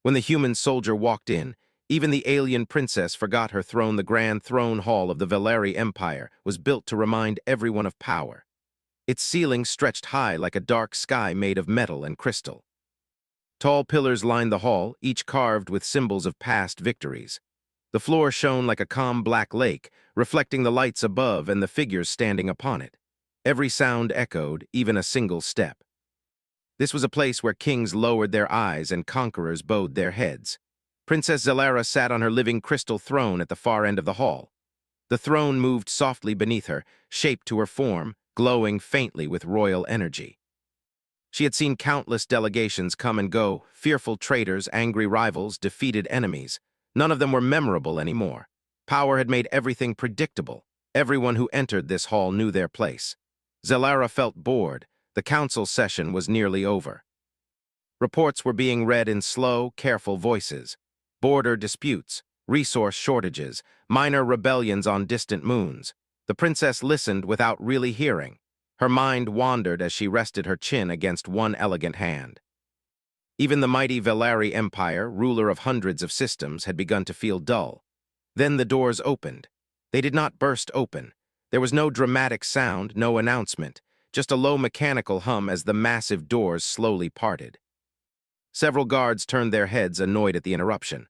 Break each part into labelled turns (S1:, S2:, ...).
S1: When the human soldier walked in, even the alien princess forgot her throne. The grand throne hall of the Valeri Empire was built to remind everyone of power. Its ceiling stretched high like a dark sky made of metal and crystal. Tall pillars lined the hall, each carved with symbols of past victories. The floor shone like a calm black lake, reflecting the lights above and the figures standing upon it. Every sound echoed, even a single step. This was a place where kings lowered their eyes and conquerors bowed their heads. Princess Zelara sat on her living crystal throne at the far end of the hall. The throne moved softly beneath her, shaped to her form, glowing faintly with royal energy. She had seen countless delegations come and go, fearful traitors, angry rivals, defeated enemies. None of them were memorable anymore. Power had made everything predictable. Everyone who entered this hall knew their place. Zelara felt bored. The council session was nearly over. Reports were being read in slow, careful voices. Border disputes, resource shortages, minor rebellions on distant moons. The princess listened without really hearing. Her mind wandered as she rested her chin against one elegant hand. Even the mighty Valeri Empire, ruler of hundreds of systems, had begun to feel dull. Then the doors opened. They did not burst open. There was no dramatic sound, no announcement, just a low mechanical hum as the massive doors slowly parted. Several guards turned their heads, annoyed at the interruption.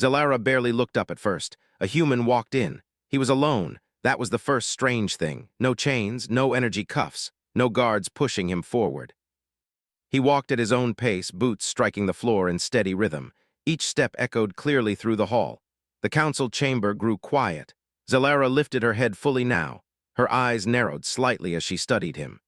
S1: Zelara barely looked up at first. A human walked in. He was alone. That was the first strange thing. No chains, no energy cuffs, no guards pushing him forward. He walked at his own pace, boots striking the floor in steady rhythm. Each step echoed clearly through the hall. The council chamber grew quiet. Zelara lifted her head fully now. Her eyes narrowed slightly as she studied him.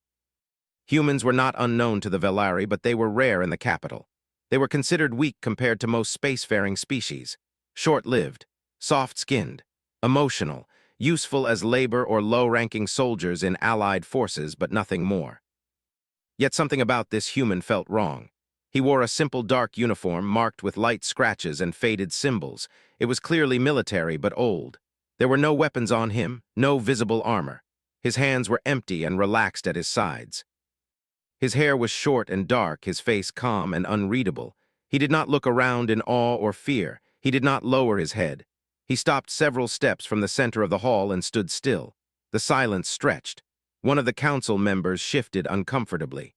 S1: Humans were not unknown to the Valeri, but they were rare in the capital. They were considered weak compared to most spacefaring species. Short-lived, soft-skinned, emotional, useful as labor or low-ranking soldiers in allied forces, but nothing more. Yet something about this human felt wrong. He wore a simple dark uniform marked with light scratches and faded symbols. It was clearly military, but old. There were no weapons on him, no visible armor. His hands were empty and relaxed at his sides. His hair was short and dark, his face calm and unreadable. He did not look around in awe or fear. He did not lower his head. He stopped several steps from the center of the hall and stood still. The silence stretched. One of the council members shifted uncomfortably.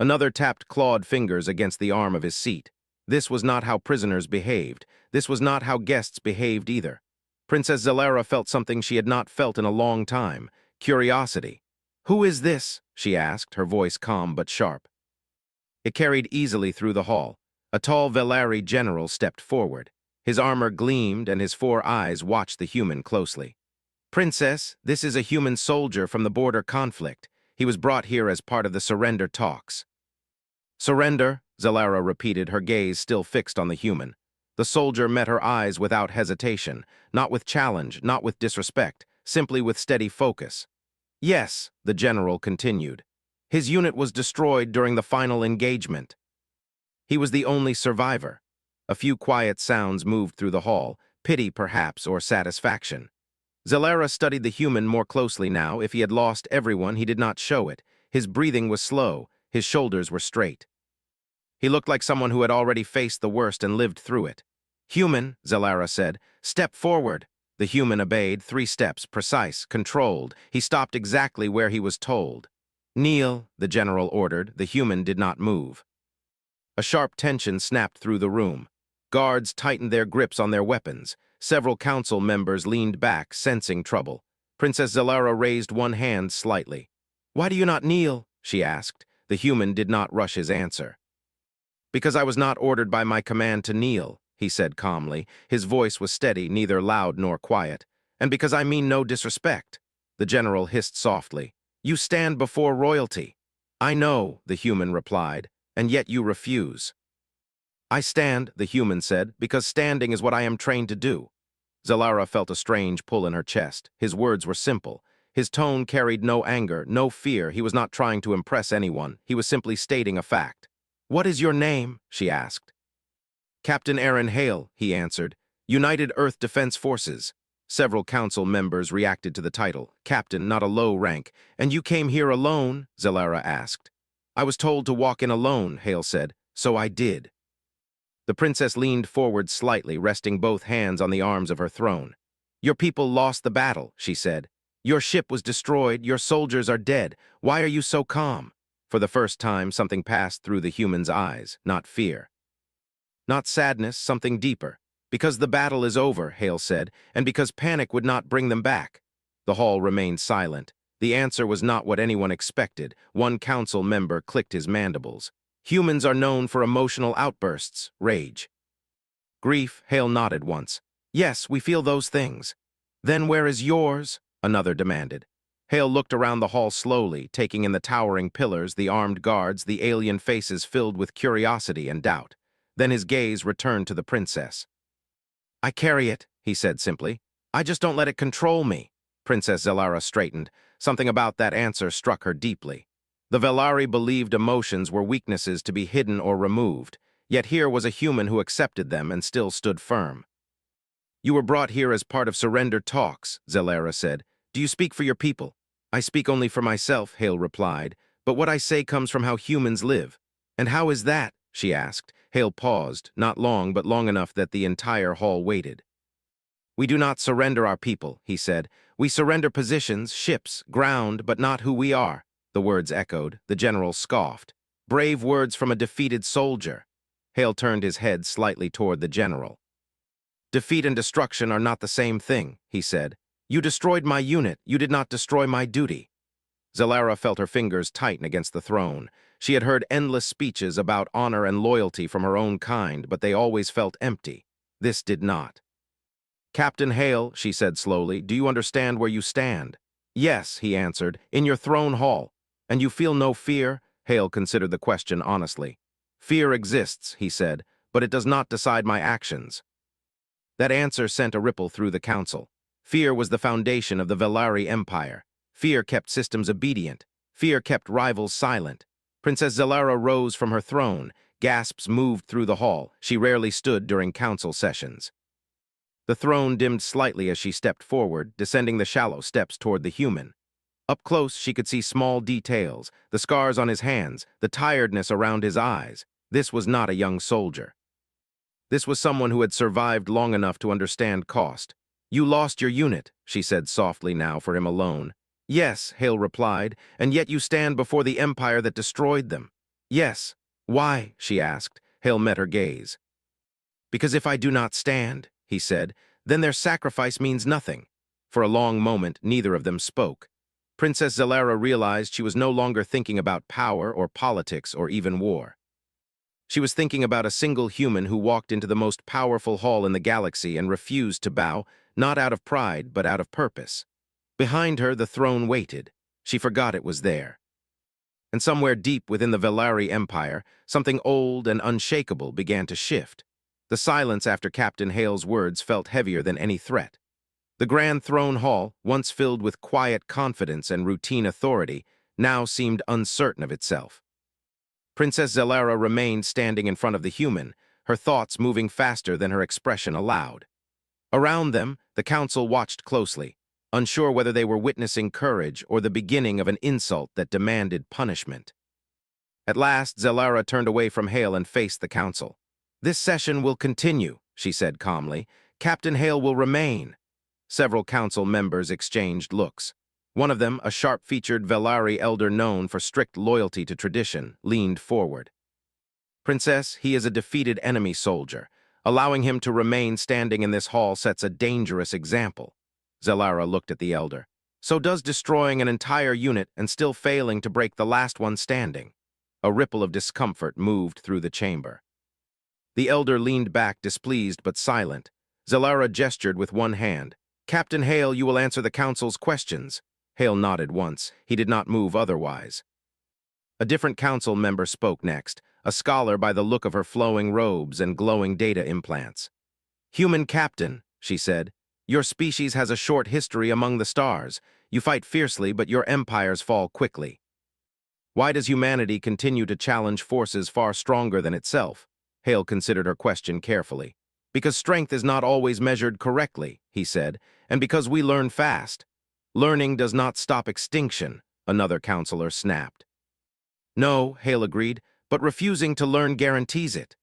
S1: Another tapped clawed fingers against the arm of his seat. This was not how prisoners behaved. This was not how guests behaved either. Princess Zelara felt something she had not felt in a long time: curiosity. "Who is this?" she asked, her voice calm but sharp. It carried easily through the hall. A tall Valeri general stepped forward. His armor gleamed and his 4 eyes watched the human closely. "Princess, this is a human soldier from the border conflict. He was brought here as part of the surrender talks." "Surrender?" Zelara repeated, her gaze still fixed on the human. The soldier met her eyes without hesitation, not with challenge, not with disrespect, simply with steady focus. "Yes," the general continued. "His unit was destroyed during the final engagement." He was the only survivor. A few quiet sounds moved through the hall, pity perhaps, or satisfaction. Zelara studied the human more closely now. If he had lost everyone, he did not show it. His breathing was slow, his shoulders were straight. He looked like someone who had already faced the worst and lived through it. "Human," Zelara said, "step forward." The human obeyed, 3 steps, precise, controlled. He stopped exactly where he was told. "Kneel," the general ordered. The human did not move. A sharp tension snapped through the room. Guards tightened their grips on their weapons. Several council members leaned back, sensing trouble. Princess Zelara raised one hand slightly. "Why do you not kneel?" she asked. The human did not rush his answer. "Because I was not ordered by my command to kneel," he said calmly. His voice was steady, neither loud nor quiet. "And because I mean no disrespect." The general hissed softly. "You stand before royalty." "I know," the human replied, "and yet you refuse." "I stand," the human said, "because standing is what I am trained to do." Zelara felt a strange pull in her chest. His words were simple. His tone carried no anger, no fear. He was not trying to impress anyone. He was simply stating a fact. "What is your name?" she asked. "Captain Aaron Hale," he answered. "United Earth Defense Forces." Several council members reacted to the title. Captain, not a low rank. "And you came here alone?" Zelara asked. "I was told to walk in alone," Hale said. "So I did." The princess leaned forward slightly, resting both hands on the arms of her throne. "Your people lost the battle," she said. "Your ship was destroyed, your soldiers are dead. Why are you so calm?" For the first time, something passed through the human's eyes, not fear. Not sadness, something deeper. "Because the battle is over," Hale said, "and because panic would not bring them back." The hall remained silent. The answer was not what anyone expected. One council member clicked his mandibles. "Humans are known for emotional outbursts, rage. Grief," Hale nodded once. "Yes, we feel those things." "Then where is yours?" another demanded. Hale looked around the hall slowly, taking in the towering pillars, the armed guards, the alien faces filled with curiosity and doubt. Then his gaze returned to the princess. "I carry it," he said simply. "I just don't let it control me." Princess Zelara straightened. Something about that answer struck her deeply. The Velari believed emotions were weaknesses to be hidden or removed, yet here was a human who accepted them and still stood firm. "You were brought here as part of surrender talks," Zelara said. "Do you speak for your people?" "I speak only for myself," Hale replied, "but what I say comes from how humans live." "And how is that?" she asked. Hale paused, not long but long enough that the entire hall waited. "We do not surrender our people," he said. "We surrender positions, ships, ground, but not who we are." The words echoed. The general scoffed. "Brave words from a defeated soldier." Hale turned his head slightly toward the general. "Defeat and destruction are not the same thing," he said. "You destroyed my unit. You did not destroy my duty." Zelara felt her fingers tighten against the throne. She had heard endless speeches about honor and loyalty from her own kind, but they always felt empty. This did not. "Captain Hale," she said slowly, "do you understand where you stand?" "Yes," he answered, "in your throne hall." "And you feel no fear?" Hale considered the question honestly. "Fear exists," he said, "but it does not decide my actions." That answer sent a ripple through the council. Fear was the foundation of the Velari Empire. Fear kept systems obedient. Fear kept rivals silent. Princess Zelara rose from her throne. Gasps moved through the hall. She rarely stood during council sessions. The throne dimmed slightly as she stepped forward, descending the shallow steps toward the human. Up close, she could see small details, the scars on his hands, the tiredness around his eyes. This was not a young soldier. This was someone who had survived long enough to understand cost. "You lost your unit," she said softly now for him alone. "Yes," Hale replied, "and yet you stand before the empire that destroyed them." "Yes." "Why?" she asked. Hale met her gaze. "Because if I do not stand," he said, "then their sacrifice means nothing." For a long moment, neither of them spoke. Princess Zelara realized she was no longer thinking about power or politics or even war. She was thinking about a single human who walked into the most powerful hall in the galaxy and refused to bow, not out of pride, but out of purpose. Behind her, the throne waited. She forgot it was there. And somewhere deep within the Velari Empire, something old and unshakable began to shift. The silence after Captain Hale's words felt heavier than any threat. The Grand Throne Hall, once filled with quiet confidence and routine authority, now seemed uncertain of itself. Princess Zelara remained standing in front of the human, her thoughts moving faster than her expression allowed. Around them, the council watched closely, unsure whether they were witnessing courage or the beginning of an insult that demanded punishment. At last, Zelara turned away from Hale and faced the council. "This session will continue," she said calmly. "Captain Hale will remain." Several council members exchanged looks. One of them, a sharp-featured Velari elder known for strict loyalty to tradition, leaned forward. "Princess, he is a defeated enemy soldier. Allowing him to remain standing in this hall sets a dangerous example." Zelara looked at the elder. "So does destroying an entire unit and still failing to break the last one standing." A ripple of discomfort moved through the chamber. The elder leaned back, displeased but silent. Zelara gestured with one hand. "Captain Hale, you will answer the council's questions." Hale nodded once. He did not move otherwise. A different council member spoke next, a scholar by the look of her flowing robes and glowing data implants. "Human captain," she said, "your species has a short history among the stars. You fight fiercely, but your empires fall quickly. Why does humanity continue to challenge forces far stronger than itself?" Hale considered her question carefully. "Because strength is not always measured correctly," he said, "and because we learn fast." "Learning does not stop extinction," another counselor snapped. "No," Hale agreed, "but refusing to learn guarantees it."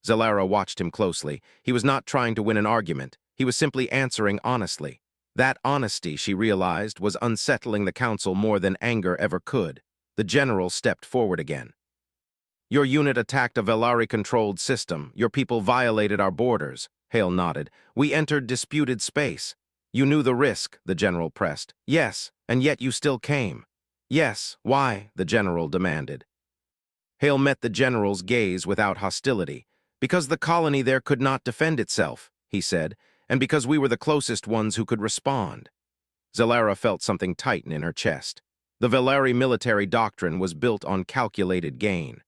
S1: Zalara watched him closely. He was not trying to win an argument. He was simply answering honestly. That honesty, she realized, was unsettling the council more than anger ever could. The general stepped forward again. Your unit attacked a Velari-controlled system. Your people violated our borders. Hale nodded. We entered disputed space. You knew the risk, the general pressed. Yes, and yet you still came. Yes, why? The general demanded. Hale met the general's gaze without hostility. Because the colony there could not defend itself, he said, and because we were the closest ones who could respond. Zalara felt something tighten in her chest. The Velari military doctrine was built on calculated gain.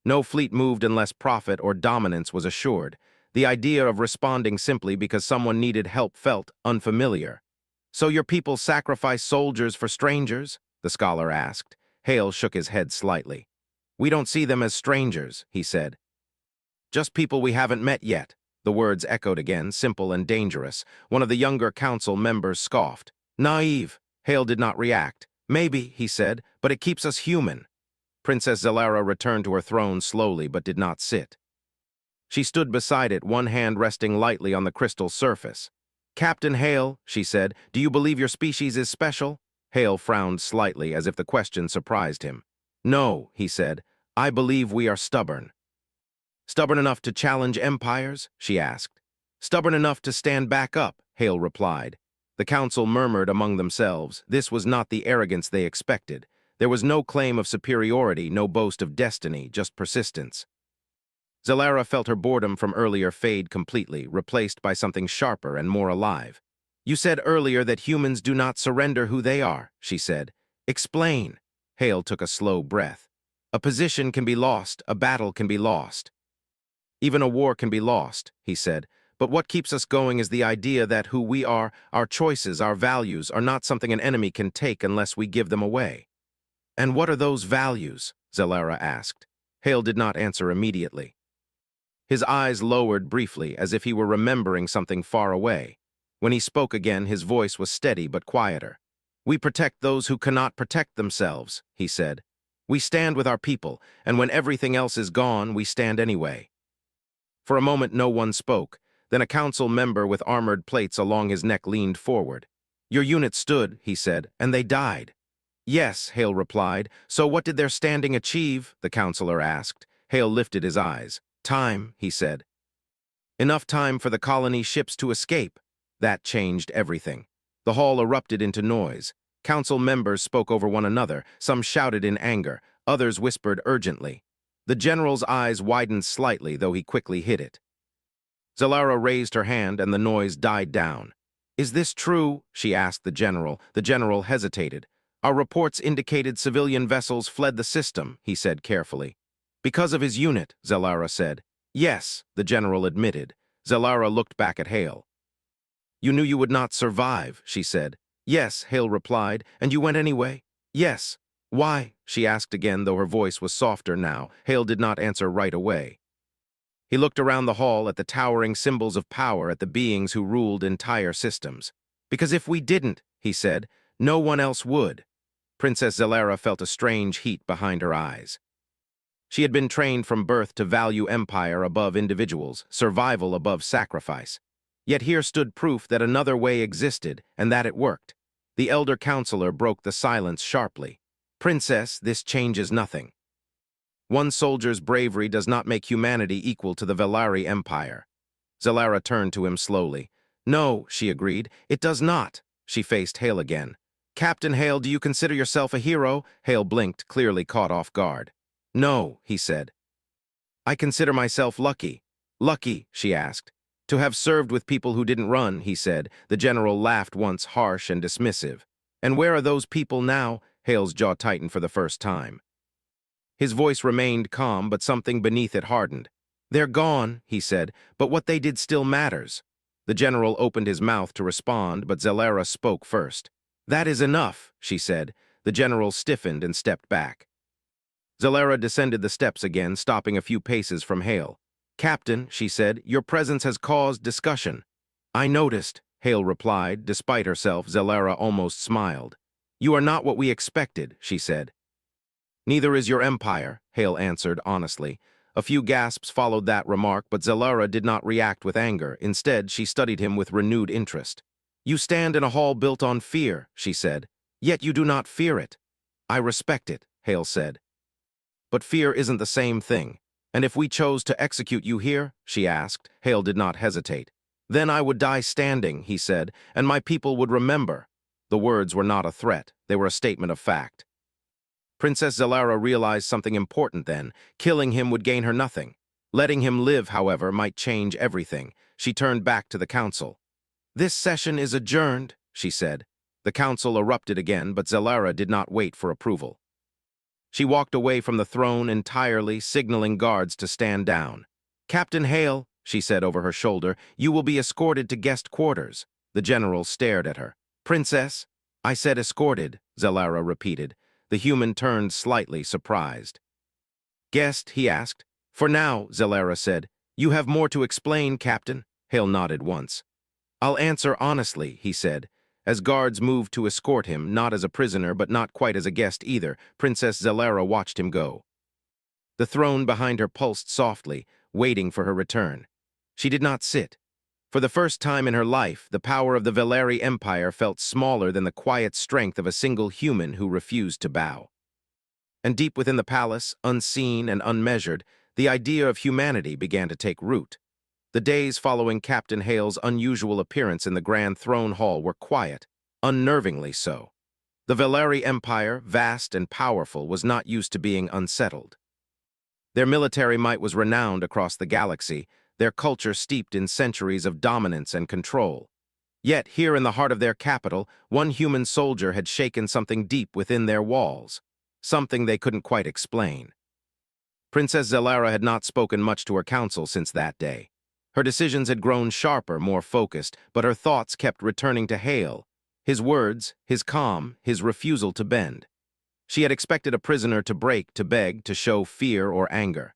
S1: No fleet moved unless profit or dominance was assured. The idea of responding simply because someone needed help felt unfamiliar. So your people sacrifice soldiers for strangers? The scholar asked. Hale shook his head slightly. We don't see them as strangers, he said. Just people we haven't met yet. The words echoed again, simple and dangerous. One of the younger council members scoffed. Naive. Hale did not react. Maybe, he said, but it keeps us human. Princess Zalara returned to her throne slowly but did not sit. She stood beside it, one hand resting lightly on the crystal surface. Captain Hale, she said, do you believe your species is special? Hale frowned slightly as if the question surprised him. No, he said, I believe we are stubborn. Stubborn enough to challenge empires? She asked. Stubborn enough to stand back up, Hale replied. The council murmured among themselves. This was not the arrogance they expected. There was no claim of superiority, no boast of destiny, just persistence. Zalara felt her boredom from earlier fade completely, replaced by something sharper and more alive. You said earlier that humans do not surrender who they are, she said. Explain. Hale took a slow breath. A position can be lost, a battle can be lost. Even a war can be lost, he said. But what keeps us going is the idea that who we are, our choices, our values, are not something an enemy can take unless we give them away. And what are those values? Zalara asked. Hale did not answer immediately. His eyes lowered briefly, as if he were remembering something far away. When he spoke again, his voice was steady but quieter. We protect those who cannot protect themselves, he said. We stand with our people, and when everything else is gone, we stand anyway. For a moment no one spoke. Then a council member with armored plates along his neck leaned forward. Your unit stood, he said, and they died. Yes, Hale replied. So what did their standing achieve? The counselor asked. Hale lifted his eyes. Time, he said. Enough time for the colony ships to escape. That changed everything. The hall erupted into noise. Council members spoke over one another. Some shouted in anger. Others whispered urgently. The general's eyes widened slightly, though he quickly hid it. Zalara raised her hand, and the noise died down. Is this true? She asked the general. The general hesitated. Our reports indicated civilian vessels fled the system, he said carefully. Because of his unit, Zalara said. Yes, the general admitted. Zalara looked back at Hale. You knew you would not survive, she said. Yes, Hale replied. And you went anyway? Yes. Why? She asked again, though her voice was softer now. Hale did not answer right away. He looked around the hall at the towering symbols of power, at the beings who ruled entire systems. Because if we didn't, he said, no one else would. Princess Zalara felt a strange heat behind her eyes. She had been trained from birth to value empire above individuals, survival above sacrifice. Yet here stood proof that another way existed, and that it worked. The elder counselor broke the silence sharply. Princess, this changes nothing. One soldier's bravery does not make humanity equal to the Velari Empire. Zalara turned to him slowly. No, she agreed, it does not. She faced Hale again. Captain Hale, do you consider yourself a hero? Hale blinked, clearly caught off guard. No, he said. I consider myself lucky. Lucky, she asked. To have served with people who didn't run, he said. The general laughed once, harsh and dismissive. And where are those people now? Hale's jaw tightened for the first time. His voice remained calm, but something beneath it hardened. They're gone, he said, but what they did still matters. The general opened his mouth to respond, but Zalara spoke first. That is enough, she said. The general stiffened and stepped back. Zalara descended the steps again, stopping a few paces from Hale. Captain, she said, your presence has caused discussion. I noticed, Hale replied. Despite herself, Zalara almost smiled. You are not what we expected, she said. Neither is your empire, Hale answered honestly. A few gasps followed that remark, but Zelara did not react with anger. Instead, she studied him with renewed interest. "You stand in a hall built on fear," she said. "Yet you do not fear it." "I respect it," Hale said. "But fear isn't the same thing. And if we chose to execute you here?" she asked. Hale did not hesitate. "Then I would die standing," he said, "and my people would remember." The words were not a threat. They were a statement of fact. Princess Zelara realized something important then. Killing him would gain her nothing. Letting him live, however, might change everything. She turned back to the council. "This session is adjourned," she said. The council erupted again, but Zelara did not wait for approval. She walked away from the throne entirely, signaling guards to stand down. "Captain Hale," she said over her shoulder, "you will be escorted to guest quarters." The general stared at her. "Princess?" "I said escorted," Zelara repeated. The human turned slightly surprised. "Guest?" he asked. "For now," Zelara said. "You have more to explain, Captain." Hale nodded once. "I'll answer honestly," he said. As guards moved to escort him, not as a prisoner but not quite as a guest either, Princess Zelara watched him go. The throne behind her pulsed softly, waiting for her return. She did not sit. For the first time in her life, the power of the Valeri Empire felt smaller than the quiet strength of a single human who refused to bow. And deep within the palace, unseen and unmeasured, the idea of humanity began to take root. The days following Captain Hale's unusual appearance in the Grand Throne Hall were quiet, unnervingly so. The Valeri Empire, vast and powerful, was not used to being unsettled. Their military might was renowned across the galaxy, their culture steeped in centuries of dominance and control. Yet, here in the heart of their capital, one human soldier had shaken something deep within their walls, something they couldn't quite explain. Princess Zelara had not spoken much to her council since that day. Her decisions had grown sharper, more focused, but her thoughts kept returning to Hale. His words, his calm, his refusal to bend. She had expected a prisoner to break, to beg, to show fear or anger.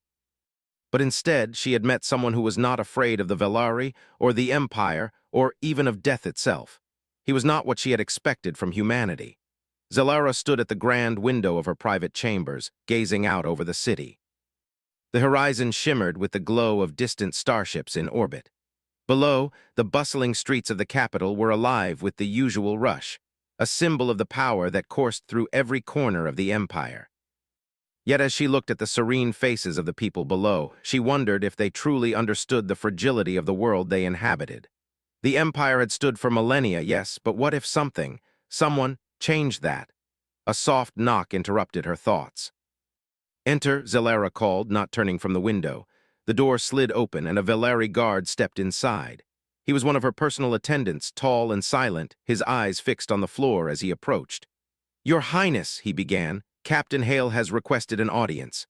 S1: But instead, she had met someone who was not afraid of the Valeri, or the Empire, or even of death itself. He was not what she had expected from humanity. Zelara stood at the grand window of her private chambers, gazing out over the city. The horizon shimmered with the glow of distant starships in orbit. Below, the bustling streets of the capital were alive with the usual rush, a symbol of the power that coursed through every corner of the empire. Yet as she looked at the serene faces of the people below, she wondered if they truly understood the fragility of the world they inhabited. The empire had stood for millennia, yes, but what if someone, changed that? A soft knock interrupted her thoughts. "Enter," Zelara called, not turning from the window. The door slid open, and a Valeri guard stepped inside. He was one of her personal attendants, tall and silent, his eyes fixed on the floor as he approached. "Your Highness," he began, "Captain Hale has requested an audience."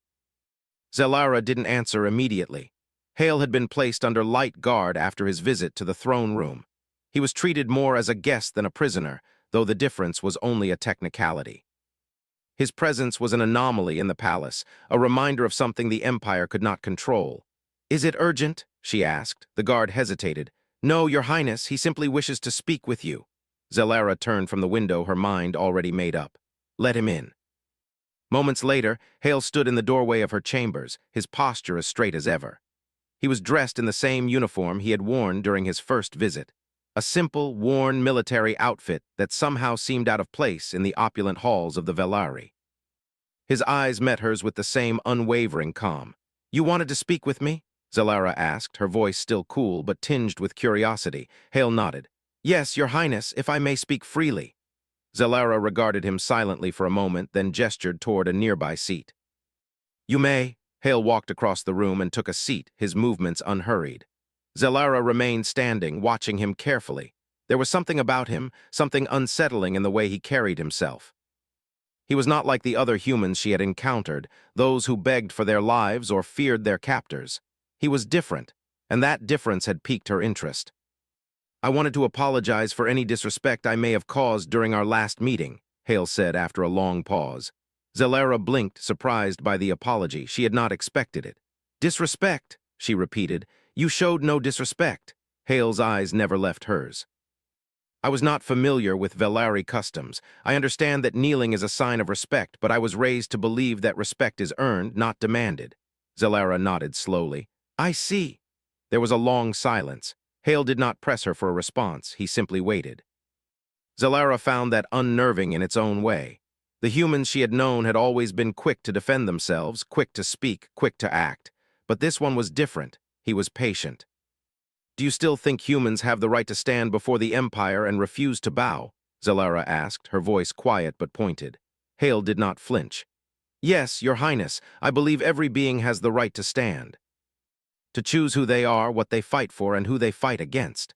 S1: Zelara didn't answer immediately. Hale had been placed under light guard after his visit to the throne room. He was treated more as a guest than a prisoner, though the difference was only a technicality. His presence was an anomaly in the palace, a reminder of something the Empire could not control. "Is it urgent?" she asked. The guard hesitated. "No, Your Highness, he simply wishes to speak with you." Zelara turned from the window, her mind already made up. "Let him in." Moments later, Hale stood in the doorway of her chambers, his posture as straight as ever. He was dressed in the same uniform he had worn during his first visit. A simple, worn military outfit that somehow seemed out of place in the opulent halls of the Valeri. His eyes met hers with the same unwavering calm. "You wanted to speak with me?" Zelara asked, her voice still cool but tinged with curiosity. Hale nodded. "Yes, Your Highness, if I may speak freely." Zelara regarded him silently for a moment, then gestured toward a nearby seat. "You may." Hale walked across the room and took a seat, his movements unhurried. Zelara remained standing, watching him carefully. There was something about him, something unsettling in the way he carried himself. He was not like the other humans she had encountered, those who begged for their lives or feared their captors. He was different, and that difference had piqued her interest. "I wanted to apologize for any disrespect I may have caused during our last meeting," Hale said after a long pause. Zelara blinked, surprised by the apology. She had not expected it. "Disrespect," she repeated. "You showed no disrespect." Hale's eyes never left hers. "I was not familiar with Valeri customs. I understand that kneeling is a sign of respect, but I was raised to believe that respect is earned, not demanded." Zalara nodded slowly. I see. There was a long silence. Hale did not press her for a response. He simply waited. Zalara found that unnerving in its own way. The humans she had known had always been quick to defend themselves, quick to speak, quick to act. But this one was different. He was patient. Do you still think humans have the right to stand before the Empire and refuse to bow? Zalara asked, her voice quiet but pointed. Hale did not flinch. Yes, Your Highness, I believe every being has the right to stand. To choose who they are, what they fight for, and who they fight against.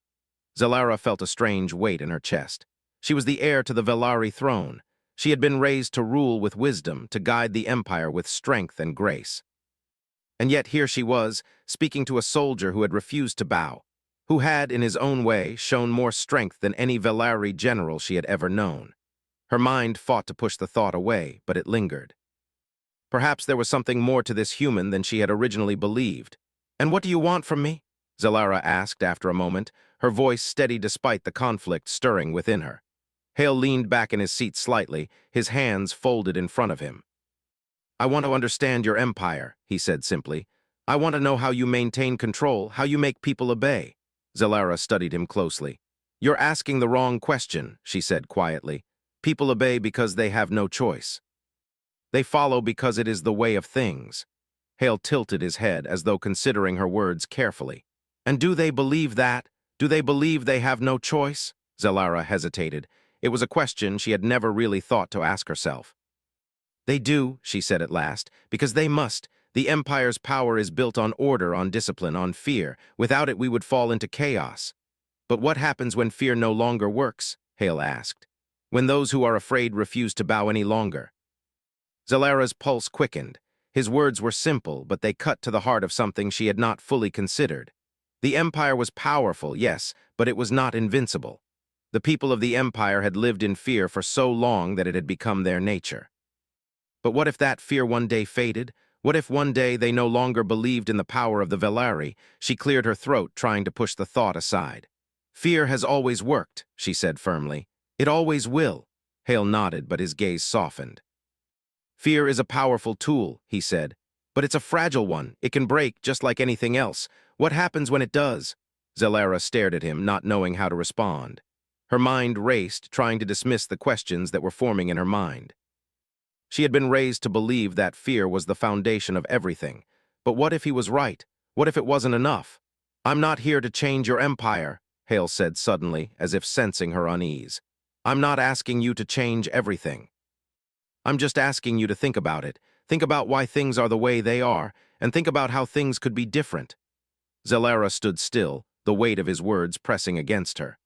S1: Zalara felt a strange weight in her chest. She was the heir to the Velari throne. She had been raised to rule with wisdom, to guide the Empire with strength and grace. And yet here she was, speaking to a soldier who had refused to bow, who had, in his own way, shown more strength than any Velari general she had ever known. Her mind fought to push the thought away, but it lingered. Perhaps there was something more to this human than she had originally believed. And what do you want from me? Zalara asked after a moment, her voice steady despite the conflict stirring within her. Hale leaned back in his seat slightly, his hands folded in front of him. I want to understand your empire, he said simply. I want to know how you maintain control, how you make people obey. Zalara studied him closely. You're asking the wrong question, she said quietly. People obey because they have no choice. They follow because it is the way of things. Hale tilted his head as though considering her words carefully. And do they believe that? Do they believe they have no choice? Zalara hesitated. It was a question she had never really thought to ask herself. They do, she said at last, because they must. The Empire's power is built on order, on discipline, on fear. Without it, we would fall into chaos. But what happens when fear no longer works? Hale asked. When those who are afraid refuse to bow any longer. Zalara's pulse quickened. His words were simple, but they cut to the heart of something she had not fully considered. The Empire was powerful, yes, but it was not invincible. The people of the Empire had lived in fear for so long that it had become their nature. But what if that fear one day faded? What if one day they no longer believed in the power of the Velari? She cleared her throat, trying to push the thought aside. Fear has always worked, she said firmly. It always will. Hale nodded, but his gaze softened. Fear is a powerful tool, he said. But it's a fragile one. It can break, just like anything else. What happens when it does? Zalara stared at him, not knowing how to respond. Her mind raced, trying to dismiss the questions that were forming in her mind. She had been raised to believe that fear was the foundation of everything. But what if he was right? What if it wasn't enough? I'm not here to change your empire, Hale said suddenly, as if sensing her unease. I'm not asking you to change everything. I'm just asking you to think about it. Think about why things are the way they are, and think about how things could be different. Zalara stood still, the weight of his words pressing against her.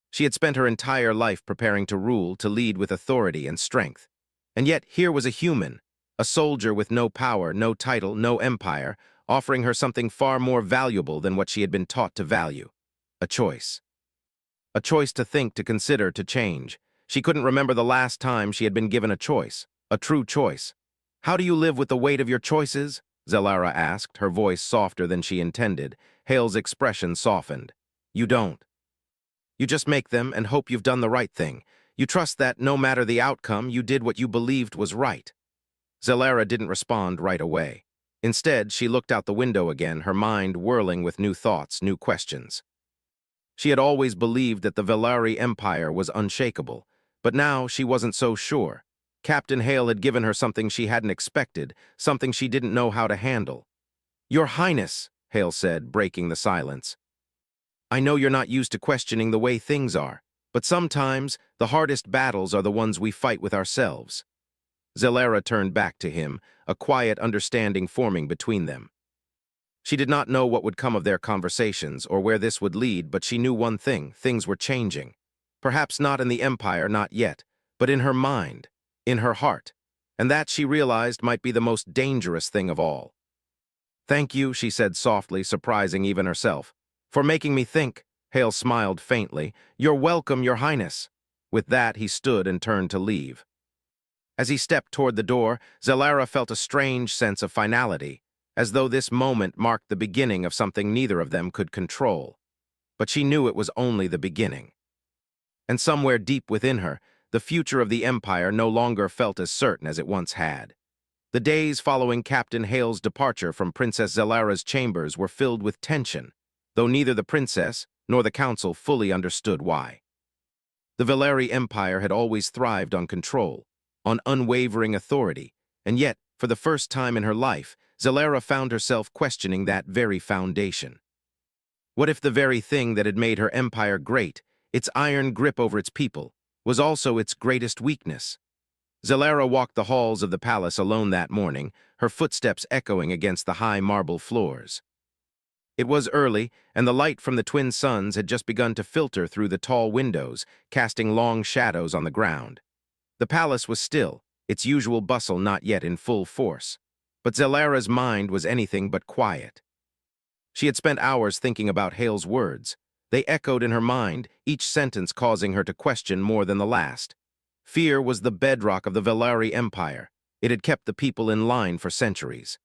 S1: She had spent her entire life preparing to rule, to lead with authority and strength. And yet here was a human, a soldier with no power, no title, no empire, offering her something far more valuable than what she had been taught to value. A choice. A choice to think, to consider, to change. She couldn't remember the last time she had been given a choice, a true choice. How do you live with the weight of your choices? Zalara asked, her voice softer than she intended. Hale's expression softened. You don't. You just make them and hope you've done the right thing. You trust that, no matter the outcome, you did what you believed was right. Zalara didn't respond right away. Instead, she looked out the window again, her mind whirling with new thoughts, new questions. She had always believed that the Velari Empire was unshakable, but now she wasn't so sure. Captain Hale had given her something she hadn't expected, something she didn't know how to handle. Your Highness, Hale said, breaking the silence. I know you're not used to questioning the way things are, but sometimes the hardest battles are the ones we fight with ourselves. Zalara turned back to him, a quiet understanding forming between them. She did not know what would come of their conversations or where this would lead, but she knew one thing: things were changing. Perhaps not in the Empire, not yet, but in her mind, in her heart, and that, she realized, might be the most dangerous thing of all. Thank you, she said softly, surprising even herself. For making me think. Hale smiled faintly. You're welcome, Your Highness. With that, he stood and turned to leave. As he stepped toward the door, Zalara felt a strange sense of finality, as though this moment marked the beginning of something neither of them could control. But she knew it was only the beginning. And somewhere deep within her, the future of the Empire no longer felt as certain as it once had. The days following Captain Hale's departure from Princess Zelara's chambers were filled with tension, though neither the princess nor the council fully understood why. The Valeri Empire had always thrived on control, on unwavering authority, and yet, for the first time in her life, Zelara found herself questioning that very foundation. What if the very thing that had made her empire great, its iron grip over its people, was also its greatest weakness? Zelara walked the halls of the palace alone that morning, her footsteps echoing against the high marble floors. It was early, and the light from the twin suns had just begun to filter through the tall windows, casting long shadows on the ground. The palace was still, its usual bustle not yet in full force. But Zelara's mind was anything but quiet. She had spent hours thinking about Hale's words. They echoed in her mind, each sentence causing her to question more than the last. Fear was the bedrock of the Valeri Empire. It had kept the people in line for centuries.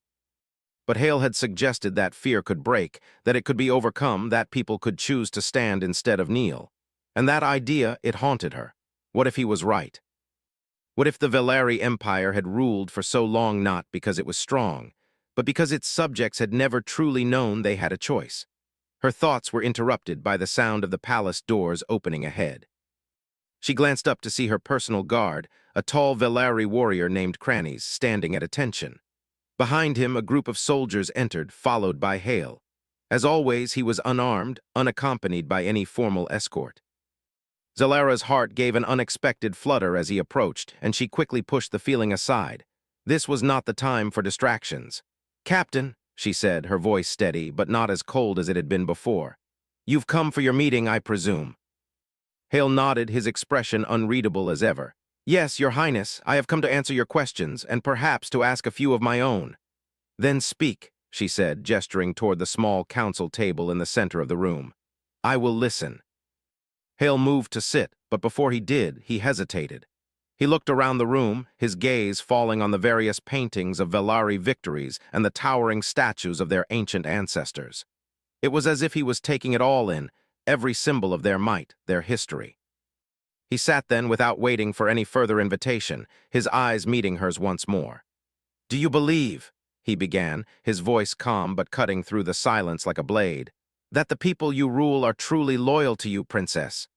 S1: But Hale had suggested that fear could break, that it could be overcome, that people could choose to stand instead of kneel. And that idea, it haunted her. What if he was right? What if the Valeri Empire had ruled for so long not because it was strong, but because its subjects had never truly known they had a choice? Her thoughts were interrupted by the sound of the palace doors opening ahead. She glanced up to see her personal guard, a tall Valeri warrior named Crannies, standing at attention. Behind him, a group of soldiers entered, followed by Hale. As always, he was unarmed, unaccompanied by any formal escort. Zelara's heart gave an unexpected flutter as he approached, and she quickly pushed the feeling aside. This was not the time for distractions. "Captain," she said, her voice steady, but not as cold as it had been before. "You've come for your meeting, I presume." Hale nodded, his expression unreadable as ever. "Yes, Your Highness, I have come to answer your questions, and perhaps to ask a few of my own." "Then speak," she said, gesturing toward the small council table in the center of the room. "I will listen." Hale moved to sit, but before he did, he hesitated. He looked around the room, his gaze falling on the various paintings of Valeri victories and the towering statues of their ancient ancestors. It was as if he was taking it all in, every symbol of their might, their history. He sat then without waiting for any further invitation, his eyes meeting hers once more. "Do you believe," he began, his voice calm but cutting through the silence like a blade, "that the people you rule are truly loyal to you, Princess?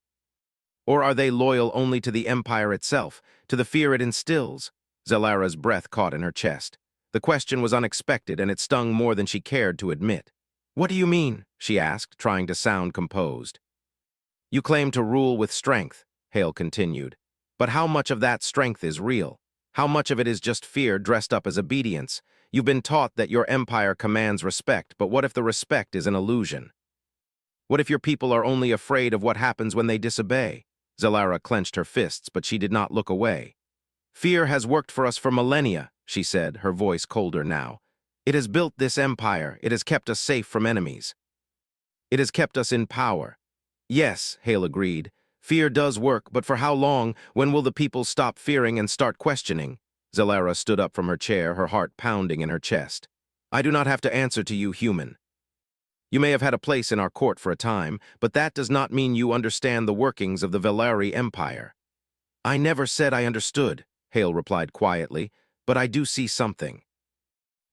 S1: Or are they loyal only to the empire itself, to the fear it instills?" Zelara's breath caught in her chest. The question was unexpected, and it stung more than she cared to admit. "What do you mean?" she asked, trying to sound composed. "You claim to rule with strength," Hale continued. "But how much of that strength is real? How much of it is just fear dressed up as obedience? You've been taught that your empire commands respect, but what if the respect is an illusion? What if your people are only afraid of what happens when they disobey?" Zelara clenched her fists, but she did not look away. "Fear has worked for us for millennia," she said, her voice colder now. "It has built this empire. It has kept us safe from enemies. It has kept us in power." "Yes," Hale agreed. "Fear does work, but for how long? When will the people stop fearing and start questioning?" Zelara stood up from her chair, her heart pounding in her chest. "I do not have to answer to you, human. You may have had a place in our court for a time, but that does not mean you understand the workings of the Valeri Empire." "I never said I understood," Hale replied quietly, "but I do see something.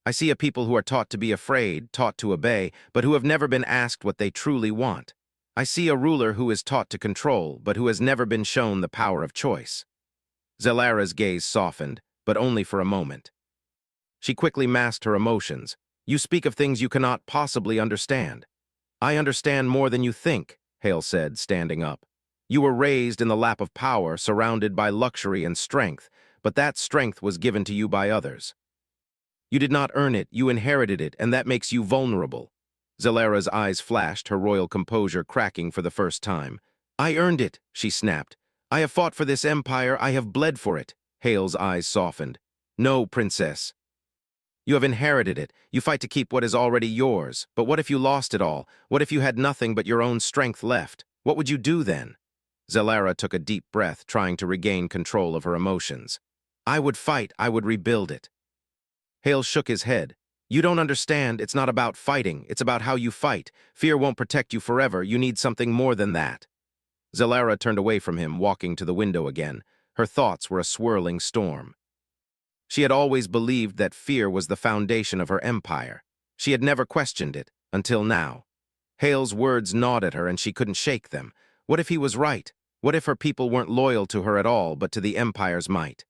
S1: I see a people who are taught to be afraid, taught to obey, but who have never been asked what they truly want. I see a ruler who is taught to control, but who has never been shown the power of choice." Zelara's gaze softened, but only for a moment. She quickly masked her emotions. "You speak of things you cannot possibly understand." "I understand more than you think," Hale said, standing up. "You were raised in the lap of power, surrounded by luxury and strength, but that strength was given to you by others. You did not earn it, you inherited it, and that makes you vulnerable." Zelara's eyes flashed, her royal composure cracking for the first time. "I earned it," she snapped. "I have fought for this empire, I have bled for it." Hale's eyes softened. "No, Princess. You have inherited it. You fight to keep what is already yours. But what if you lost it all? What if you had nothing but your own strength left? What would you do then?" Zelara took a deep breath, trying to regain control of her emotions. "I would fight. I would rebuild it." Hale shook his head. "You don't understand. It's not about fighting. It's about how you fight. Fear won't protect you forever. You need something more than that." Zelara turned away from him, walking to the window again. Her thoughts were a swirling storm. She had always believed that fear was the foundation of her empire. She had never questioned it, until now. Hale's words gnawed at her and she couldn't shake them. What if he was right? What if her people weren't loyal to her at all, but to the empire's might?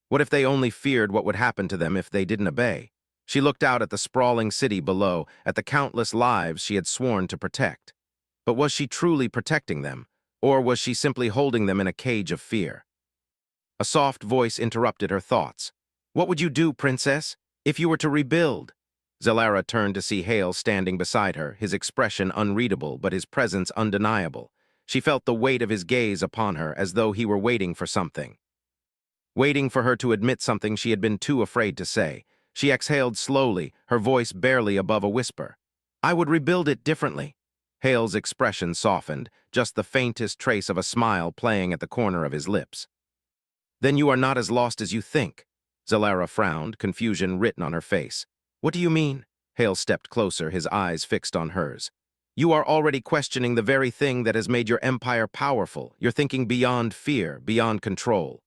S1: What if they only feared what would happen to them if they didn't obey? She looked out at the sprawling city below, at the countless lives she had sworn to protect. But was she truly protecting them, or was she simply holding them in a cage of fear? A soft voice interrupted her thoughts. "What would you do, princess, if you were to rebuild?" Zalara turned to see Hale standing beside her, his expression unreadable but his presence undeniable. She felt the weight of his gaze upon her as though he were waiting for something. Waiting for her to admit something she had been too afraid to say. She exhaled slowly, her voice barely above a whisper. "I would rebuild it differently." Hale's expression softened, just the faintest trace of a smile playing at the corner of his lips. "Then you are not as lost as you think." Zalara frowned, confusion written on her face. "What do you mean?" Hale stepped closer, his eyes fixed on hers. "You are already questioning the very thing that has made your empire powerful. You're thinking beyond fear, beyond control.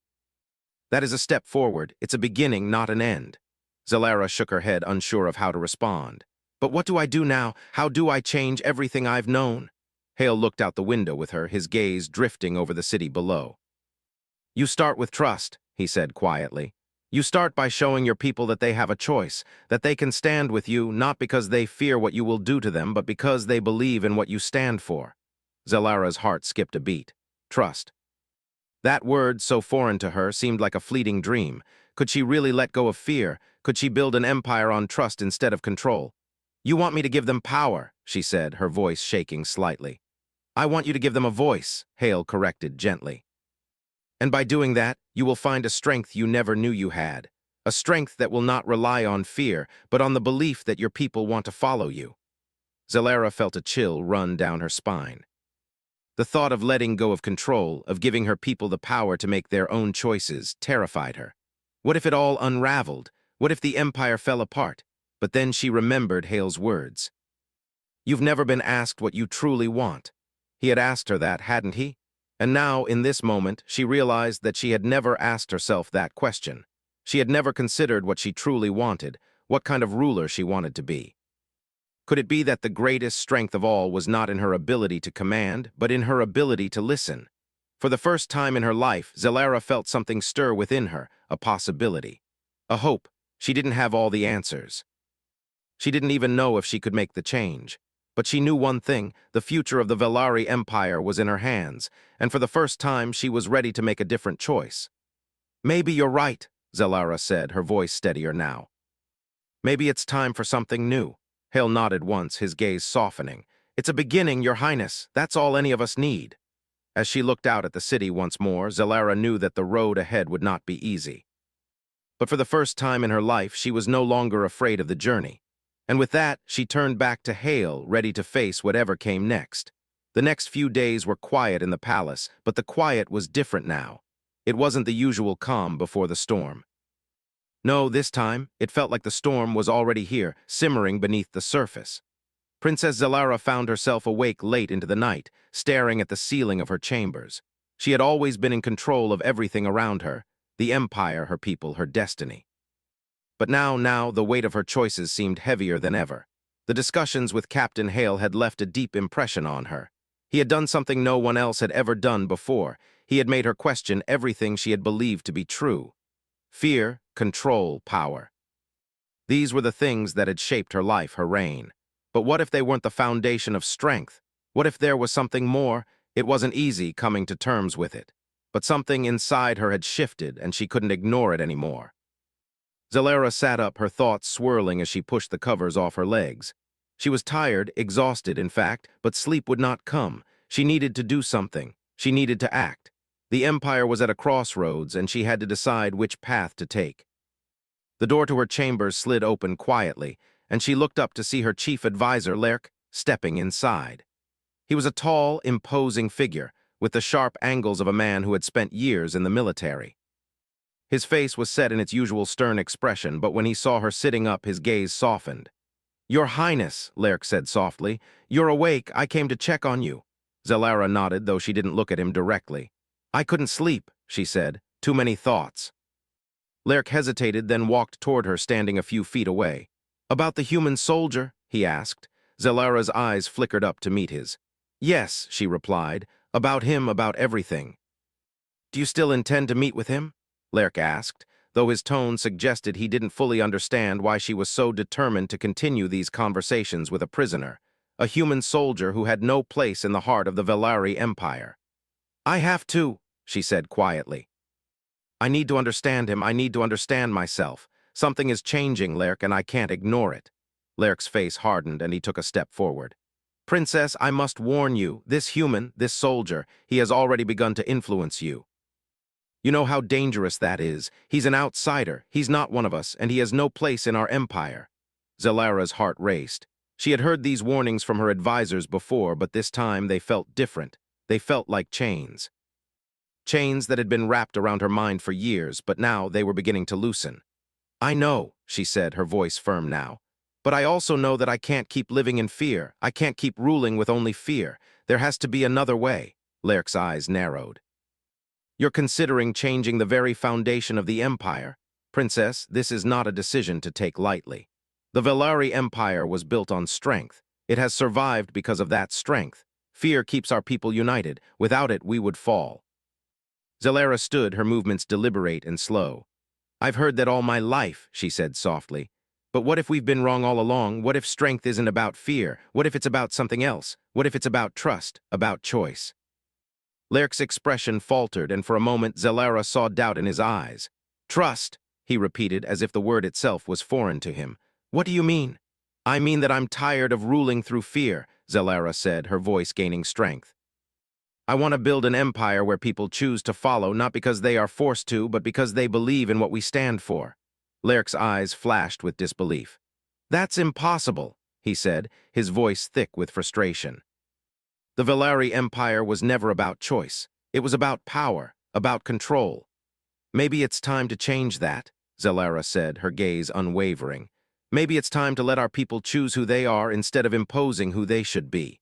S1: That is a step forward. It's a beginning, not an end." Zalara shook her head, unsure of how to respond. "But what do I do now? How do I change everything I've known?" Hale looked out the window with her, his gaze drifting over the city below. "You start with trust," he said quietly. "You start by showing your people that they have a choice, that they can stand with you not because they fear what you will do to them, but because they believe in what you stand for." Zalara's heart skipped a beat. Trust. That word, so foreign to her, seemed like a fleeting dream. Could she really let go of fear? Could she build an empire on trust instead of control? "You want me to give them power," she said, her voice shaking slightly. "I want you to give them a voice," Hale corrected gently. "And by doing that, you will find a strength you never knew you had. A strength that will not rely on fear, but on the belief that your people want to follow you." Zalara felt a chill run down her spine. The thought of letting go of control, of giving her people the power to make their own choices, terrified her. What if it all unraveled? What if the empire fell apart? But then she remembered Hale's words. "You've never been asked what you truly want." He had asked her that, hadn't he? And now, in this moment, she realized that she had never asked herself that question. She had never considered what she truly wanted, what kind of ruler she wanted to be. Could it be that the greatest strength of all was not in her ability to command, but in her ability to listen? For the first time in her life, Zalara felt something stir within her, a possibility. A hope. She didn't have all the answers. She didn't even know if she could make the change. But she knew one thing: the future of the Velari Empire was in her hands, and for the first time she was ready to make a different choice. "Maybe you're right," Zalara said, her voice steadier now. "Maybe it's time for something new." Hale nodded once, his gaze softening. "It's a beginning, Your Highness. That's all any of us need." As she looked out at the city once more, Zalara knew that the road ahead would not be easy. But for the first time in her life, she was no longer afraid of the journey. And with that, she turned back to Hale, ready to face whatever came next. The next few days were quiet in the palace, but the quiet was different now. It wasn't the usual calm before the storm. No, this time, it felt like the storm was already here, simmering beneath the surface. Princess Zalara found herself awake late into the night, staring at the ceiling of her chambers. She had always been in control of everything around her, the empire, her people, her destiny. But now, the weight of her choices seemed heavier than ever. The discussions with Captain Hale had left a deep impression on her. He had done something no one else had ever done before. He had made her question everything she had believed to be true. Fear, control, power. These were the things that had shaped her life, her reign. But what if they weren't the foundation of strength? What if there was something more? It wasn't easy coming to terms with it. But something inside her had shifted, and she couldn't ignore it anymore. Zalara sat up, her thoughts swirling as she pushed the covers off her legs. She was tired, exhausted, in fact, but sleep would not come. She needed to do something. She needed to act. The Empire was at a crossroads, and she had to decide which path to take. The door to her chambers slid open quietly, and she looked up to see her chief advisor, Lerk, stepping inside. He was a tall, imposing figure, with the sharp angles of a man who had spent years in the military. His face was set in its usual stern expression, but when he saw her sitting up, his gaze softened. "Your Highness," Lerk said softly, "you're awake. I came to check on you." Zalara nodded, though she didn't look at him directly. "I couldn't sleep," she said. "Too many thoughts." Lerk hesitated, then walked toward her, standing a few feet away. "About the human soldier?" he asked. Zelara's eyes flickered up to meet his. "Yes," she replied. "About him, about everything." "Do you still intend to meet with him?" Lerk asked, though his tone suggested he didn't fully understand why she was so determined to continue these conversations with a prisoner, a human soldier who had no place in the heart of the Velari Empire. "I have to," she said quietly. "I need to understand him. I need to understand myself. Something is changing, Lerk, and I can't ignore it." Lerk's face hardened, and he took a step forward. "Princess, I must warn you, this human, this soldier, he has already begun to influence you. You know how dangerous that is. He's an outsider. He's not one of us, and he has no place in our empire." Zelara's heart raced. She had heard these warnings from her advisors before, but this time they felt different. They felt like chains. Chains that had been wrapped around her mind for years, but now they were beginning to loosen. "I know," she said, her voice firm now. "But I also know that I can't keep living in fear. I can't keep ruling with only fear. There has to be another way." Lerk's eyes narrowed. "You're considering changing the very foundation of the empire. Princess, this is not a decision to take lightly. The Velari Empire was built on strength. It has survived because of that strength. Fear keeps our people united. Without it, we would fall." Zelara stood, her movements deliberate and slow. "I've heard that all my life," she said softly. "But what if we've been wrong all along? What if strength isn't about fear? What if it's about something else? What if it's about trust, about choice?" Lerk's expression faltered, and for a moment Zelara saw doubt in his eyes. "Trust," he repeated, as if the word itself was foreign to him. "What do you mean?" "I mean that I'm tired of ruling through fear," Zelara said, her voice gaining strength. "I want to build an empire where people choose to follow, not because they are forced to, but because they believe in what we stand for." Lerk's eyes flashed with disbelief. "That's impossible," he said, his voice thick with frustration. "The Velari Empire was never about choice. It was about power, about control." "Maybe it's time to change that," Zelara said, her gaze unwavering. "Maybe it's time to let our people choose who they are instead of imposing who they should be."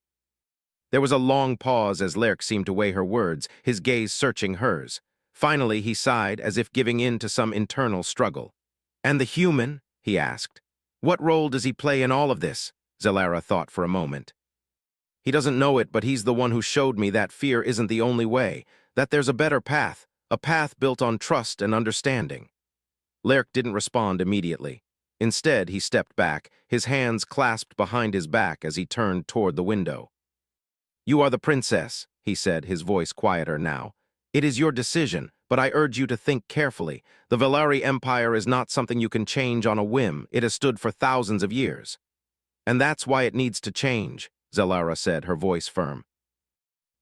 S1: There was a long pause as Lerk seemed to weigh her words, his gaze searching hers. Finally, he sighed, as if giving in to some internal struggle. "And the human?" he asked. "What role does he play in all of this?" Zelara thought for a moment. "He doesn't know it, but he's the one who showed me that fear isn't the only way, that there's a better path, a path built on trust and understanding." Lerk didn't respond immediately. Instead, he stepped back, his hands clasped behind his back as he turned toward the window. "You are the princess," he said, his voice quieter now. "It is your decision, but I urge you to think carefully. The Velari Empire is not something you can change on a whim. It has stood for thousands of years. And that's why it needs to change," Zelara said, her voice firm.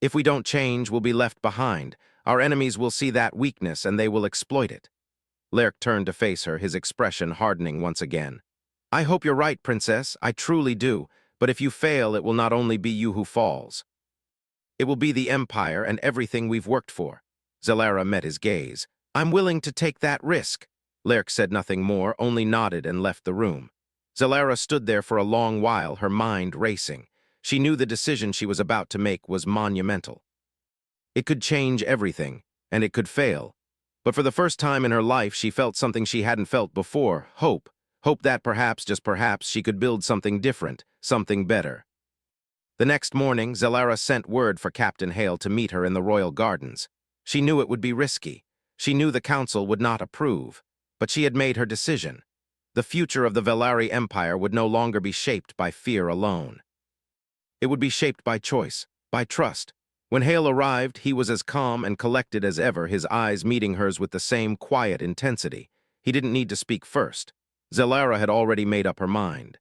S1: "If we don't change, we'll be left behind. Our enemies will see that weakness and they will exploit it." Lerk turned to face her, his expression hardening once again. "I hope you're right, princess. I truly do. But if you fail, it will not only be you who falls. It will be the empire and everything we've worked for." Zelara met his gaze. "I'm willing to take that risk." Lerk said nothing more, only nodded and left the room. Zelara stood there for a long while, her mind racing. She knew the decision she was about to make was monumental. It could change everything, and it could fail. But for the first time in her life, she felt something she hadn't felt before, hope. Hope that perhaps, just perhaps, she could build something different, something better. The next morning, Zelara sent word for Captain Hale to meet her in the royal gardens. She knew it would be risky. She knew the council would not approve. But she had made her decision. The future of the Velari Empire would no longer be shaped by fear alone. It would be shaped by choice, by trust. When Hale arrived, he was as calm and collected as ever, his eyes meeting hers with the same quiet intensity. He didn't need to speak first. Zelara had already made up her mind.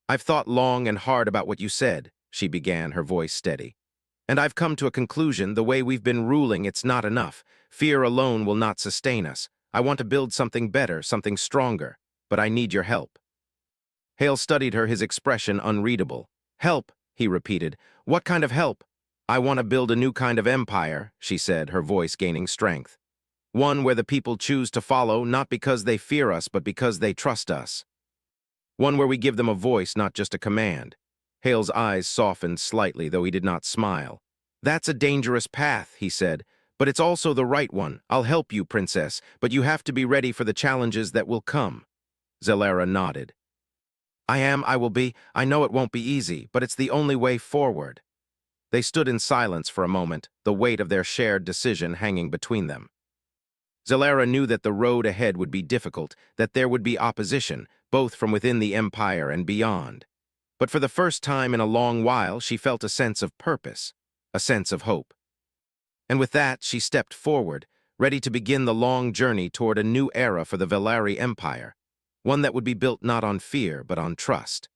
S1: "I've thought long and hard about what you said," she began, her voice steady. "And I've come to a conclusion. The way we've been ruling, it's not enough. Fear alone will not sustain us. I want to build something better, something stronger. But I need your help." Hale studied her, his expression unreadable. "Help," he repeated. "What kind of help?" "I want to build a new kind of empire," she said, her voice gaining strength. "One where the people choose to follow, not because they fear us, but because they trust us. One where we give them a voice, not just a command." Hale's eyes softened slightly, though he did not smile. "That's a dangerous path," he said, But it's also the right one. I'll help you, princess, but you have to be ready for the challenges that will come. Zelera nodded. I will be. I know it won't be easy, but it's the only way forward. They stood in silence for a moment, the weight of their shared decision hanging between them. Zelera knew that the road ahead would be difficult, that there would be opposition, both from within the Empire and beyond. But for the first time in a long while, she felt a sense of purpose, a sense of hope. And with that, she stepped forward, ready to begin the long journey toward a new era for the Velari Empire, one that would be built not on fear, but on trust.